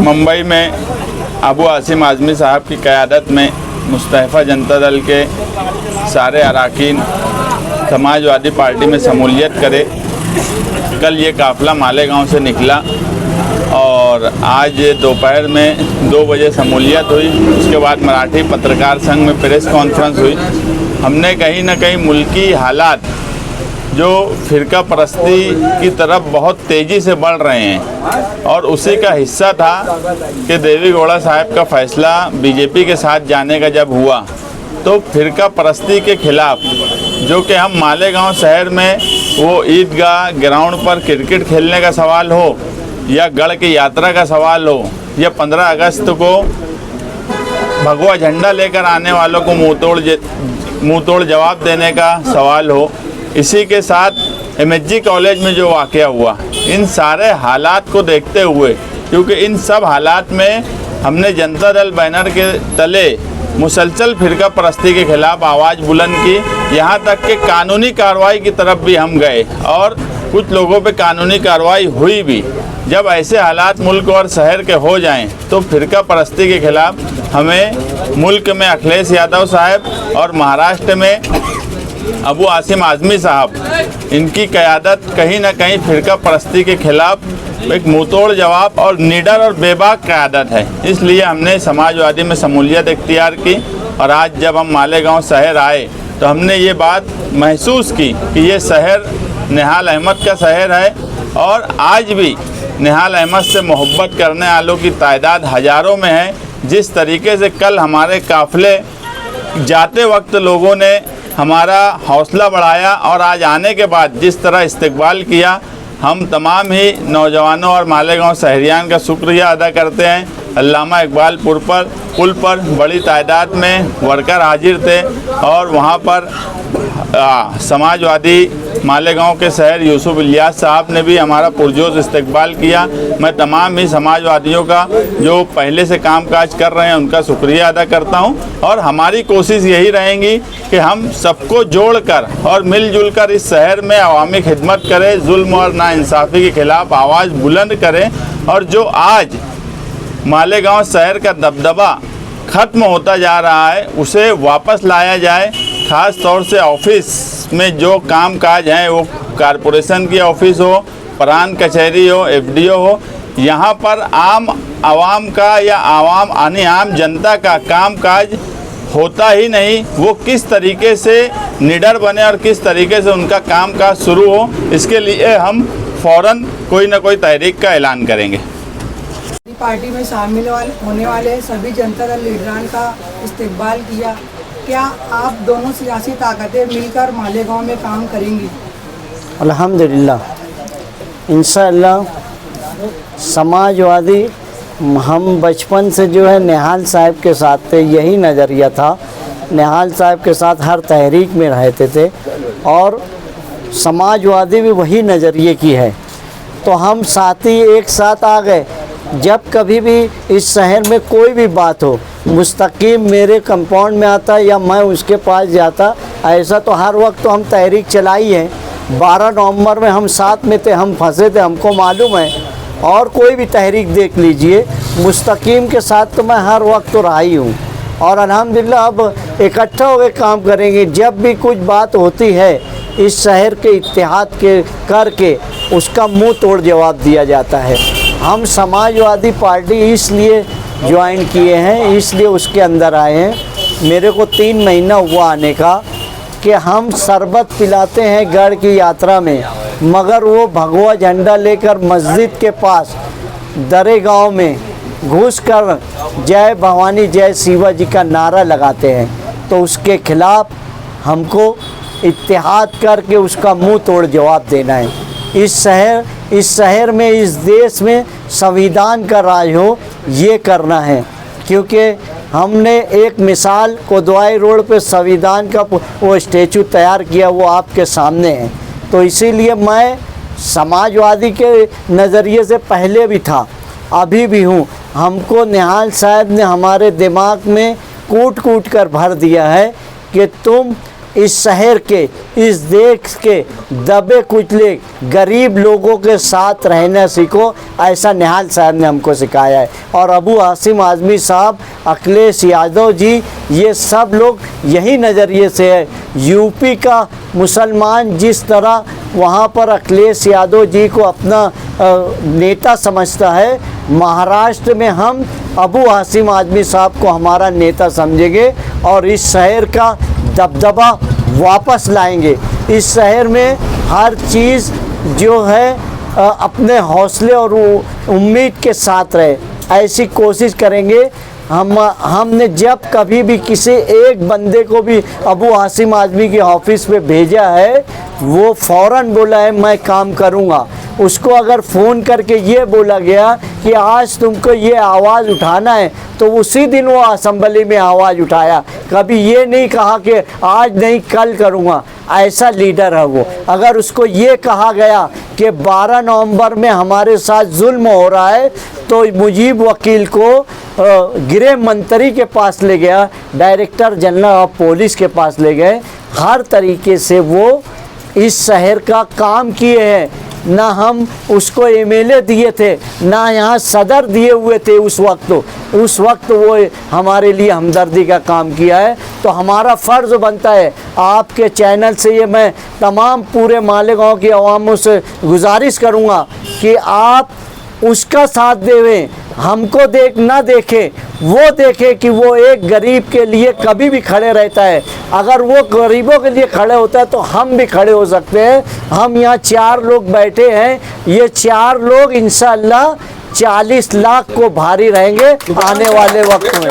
मुंबई में अबू आसिम आज़मी साहब की क़यादत में मुस्तफ़ा जनता दल के सारे अरकान समाजवादी पार्टी में शमूलियत करे। कल ये काफ़िला मालेगांव से निकला और आज दोपहर में 2 बजे शमूलियत हुई। उसके बाद मराठी पत्रकार संघ में प्रेस कॉन्फ्रेंस हुई। हमने कहीं ना कहीं मुल्की हालात जो फ़िरका परस्ती की तरफ बहुत तेज़ी से बढ़ रहे हैं और उसी का हिस्सा था कि देवी गौड़ा साहब का फ़ैसला बीजेपी के साथ जाने का जब हुआ तो फ़िरका परस्ती के ख़िलाफ़ जो कि हम मालेगांव शहर में वो ईदगाह ग्राउंड पर क्रिकेट खेलने का सवाल हो या गढ़ की यात्रा का सवाल हो या 15 अगस्त को भगवा झंडा लेकर आने वालों को मुँह तोड़ जवाब देने का सवाल हो, इसी के साथ MSG कॉलेज में जो वाक़या हुआ, इन सारे हालात को देखते हुए, क्योंकि इन सब हालात में हमने जनता दल बैनर के तले मुसलसल फ़िरका परस्ती के ख़िलाफ़ आवाज़ बुलंद की। यहाँ तक कि कानूनी कार्रवाई की तरफ भी हम गए और कुछ लोगों पे कानूनी कार्रवाई हुई भी। जब ऐसे हालात मुल्क और शहर के हो जाएं तो फ़िरका परस्ती के ख़िलाफ़ हमें मुल्क में अखिलेश यादव साहब और महाराष्ट्र में अबू आसिम आज़मी साहब, इनकी क़यादत कहीं ना कहीं फ़िरका परस्ती के ख़िलाफ़ एक मुँहतोड़ जवाब और निडर और बेबाक क़यादत है। इसलिए हमने समाजवादी में शमूलियत इख्तियार की और आज जब हम मालेगांव शहर आए तो हमने ये बात महसूस की कि ये शहर निहाल अहमद का शहर है और आज भी निहाल अहमद से मोहब्बत करने वालों की तादाद हज़ारों में है। जिस तरीके से कल हमारे काफ़िले जाते वक्त लोगों ने हमारा हौसला बढ़ाया और आज आने के बाद जिस तरह इस्तकबाल किया, हम तमाम ही नौजवानों और मालेगांव शहरियान का शुक्रिया अदा करते हैं। अल्लामा इकबाल पुल पर बड़ी तादाद में वर्कर हाजिर थे और वहाँ पर समाजवादी मालेगांव के शहर यूसुफ इलियास साहब ने भी हमारा पुरजोश इस्तकबाल किया। मैं तमाम ही समाजवादियों का जो पहले से कामकाज कर रहे हैं उनका शुक्रिया अदा करता हूं और हमारी कोशिश यही रहेगी कि हम सबको जोड़कर और मिलजुल कर इस शहर में अवामी खिदमत करें, जुल्म और नाइंसाफ़ी के ख़िलाफ़ आवाज़ बुलंद करें और जो आज मालेगांव शहर का दबदबा ख़त्म होता जा रहा है उसे वापस लाया जाए। ख़ास तौर से ऑफिस में जो काम काज हैं, वो कारपोरेशन की ऑफिस हो, प्रांत कचहरी हो, FDO हो, यहाँ पर आवाम का या आम जनता का काम काज होता ही नहीं। वो किस तरीके से निडर बने और किस तरीके से उनका काम काज शुरू हो, इसके लिए हम फ़ौरन कोई ना कोई तहरीक का ऐलान करेंगे। पार्टी में शामिल होने वाले सभी जनता दल लीडरान का इस्तकबाल किया। क्या आप दोनों सियासी ताकतें मिलकर मालेगांव में काम करेंगी? अल्हम्दुलिल्लाह, इंशाअल्लाह। समाजवादी हम बचपन से जो है निहाल साहब के साथ थे, यही नज़रिया था। निहाल साहब के साथ हर तहरीक में रहते थे और समाजवादी भी वही नज़रिए की है, तो हम साथी एक साथ आ गए। जब कभी भी इस शहर में कोई भी बात हो, मुस्तकीम मेरे कंपाउंड में आता या मैं उसके पास जाता, ऐसा तो हर वक्त तो हम तहरीक चलाई है। 12 नवंबर में हम साथ में थे, हम फंसे थे, हमको मालूम है। और कोई भी तहरीक देख लीजिए, मुस्तकीम के साथ तो मैं हर वक्त तो रहा ही हूँ और अल्हम्दुलिल्लाह अब इकट्ठा होकर काम करेंगे। जब भी कुछ बात होती है इस शहर के इत्तेहाद के करके उसका मुंह तोड़ जवाब दिया जाता है। हम समाजवादी पार्टी इसलिए ज्वाइन किए हैं, इसलिए उसके अंदर आए हैं। मेरे को 3 महीना हुआ आने का कि हम शरबत पिलाते हैं गढ़ की यात्रा में, मगर वो भगवा झंडा लेकर मस्जिद के पास दरे गांव में घुसकर जय भवानी जय शिवा जी का नारा लगाते हैं। तो उसके खिलाफ़ हमको इत्तेहाद करके उसका मुंह तोड़ जवाब देना है। इस शहर में, इस देश में संविधान का राज हो, ये करना है। क्योंकि हमने एक मिसाल कोतवाली रोड पे संविधान का वो स्टैचू तैयार किया, वो आपके सामने है। तो इसीलिए मैं समाजवादी के नज़रिए से पहले भी था, अभी भी हूँ। हमको निहाल साहब ने हमारे दिमाग में कूट कूट कर भर दिया है कि तुम इस शहर के, इस देश के दबे कुचले गरीब लोगों के साथ रहना सीखो, ऐसा निहाल साहब ने हमको सिखाया है। और अबू हाशिम आज़मी साहब, अखिलेश यादव जी, ये सब लोग यही नज़रिए से है। यूपी का मुसलमान जिस तरह वहाँ पर अखिलेश यादव जी को अपना नेता समझता है, महाराष्ट्र में हम अबू हाशिम आज़मी साहब को हमारा नेता समझेंगे और इस शहर का दबदबा वापस लाएंगे। इस शहर में हर चीज़ जो है अपने हौसले और उम्मीद के साथ रहे, ऐसी कोशिश करेंगे। हमने जब कभी भी किसी एक बंदे को भी अबू हाशिम आज़मी के ऑफिस पे भेजा है, वो फ़ौरन बोला है मैं काम करूँगा। उसको अगर फ़ोन करके ये बोला गया कि आज तुमको ये आवाज़ उठाना है, तो उसी दिन वो असेंबली में आवाज़ उठाया। कभी ये नहीं कहा कि आज नहीं कल करूँगा। ऐसा लीडर है वो। अगर उसको ये कहा गया कि 12 नवंबर में हमारे साथ जुल्म हो रहा है, तो मुजीब वकील को गृह मंत्री के पास ले गया, डायरेक्टर जनरल ऑफ पुलिस के पास ले गए। हर तरीके से वो इस शहर का काम किए हैं। ना हम उसको एमएलए दिए थे, ना यहाँ सदर दिए हुए थे उस वक्त वो हमारे लिए हमदर्दी का काम किया है। तो हमारा फ़र्ज़ बनता है, आपके चैनल से ये मैं तमाम पूरे मालेगांव की अवामों से गुजारिश करूँगा कि आप उसका साथ देवें। हमको ना देखें, वो देखे कि वो एक गरीब के लिए कभी भी खड़े रहता है। अगर वो गरीबों के लिए खड़े होता है तो हम भी खड़े हो सकते हैं। हम यहाँ 4 लोग बैठे हैं, ये 4 लोग इंशाअल्लाह 40 लाख को भारी रहेंगे आने वाले वक्त में।